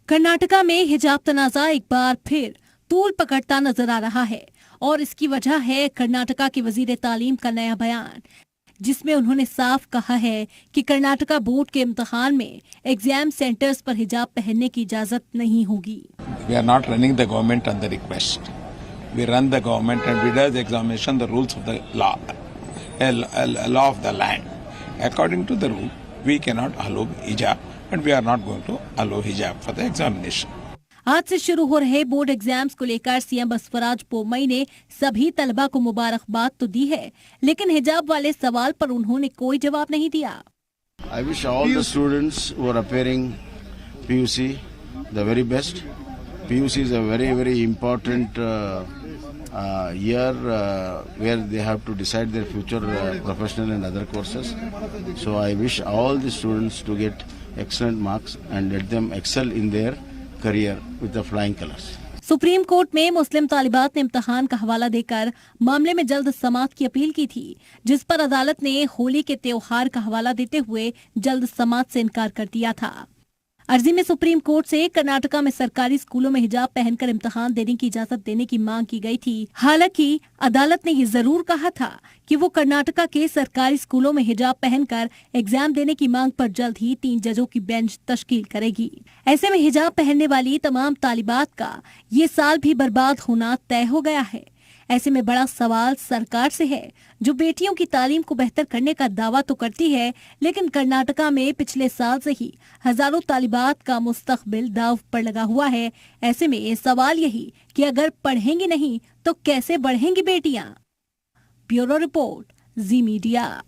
कर्नाटका में हिजाब तनाज़ा एक बार फिर तूल पकड़ता नजर आ रहा है और इसकी वजह है कर्नाटका के वजीर तालीम का नया बयान, जिसमें उन्होंने साफ कहा है कि कर्नाटका बोर्ड के इम्तिहान में एग्जाम सेंटर्स पर हिजाब पहनने की इजाजत नहीं होगी। We are not running the government on the request. We run the government and we do the examination, the rules of the law, law of the land. According to the rule, we cannot allow hijab, and we are not going to allow hijab for the examination. आज से शुरू हो रहे board exams को लेकर CM Basavaraj Bommai ने सभी तलबा को मुबारकबाद तो दी है, लेकिन हिजाब वाले सवाल पर उन्होंने कोई जवाब नहीं दिया। I wish all the students who are appearing PUC the very best. PUC is a very important year where they have to decide their future professional and other courses. So I wish all the students to get excellent marks and let them excel in their career with the flying colors. Supreme court में मुस्लिम तालिबात ने इम्तिहान का हवाला देकर मामले में जल्द समाअत की अपील की थी, जिस पर अदालत ने होली के त्योहार का हवाला देते हुए जल्द समाअत से इनकार कर दिया था। अर्जी में सुप्रीम कोर्ट से कर्नाटका में सरकारी स्कूलों में हिजाब पहनकर इम्तिहान देने की इजाजत देने की मांग की गई थी। हालांकि अदालत ने ये जरूर कहा था कि वो कर्नाटका के सरकारी स्कूलों में हिजाब पहनकर एग्जाम देने की मांग पर जल्द ही 3 जजों की बेंच तश्कील करेगी। ऐसे में हिजाब पहनने वाली तमाम तालिबात का ये साल भी बर्बाद होना तय हो गया है। ऐसे में बड़ा सवाल सरकार से है, जो बेटियों की तालीम को बेहतर करने का दावा तो करती है, लेकिन कर्नाटका में पिछले साल से ही हजारों तालिबात का मुस्तकबिल दांव पर लगा हुआ है। ऐसे में सवाल यही कि अगर पढ़ेंगी नहीं तो कैसे बढ़ेंगी बेटियां। ब्यूरो रिपोर्ट, जी मीडिया।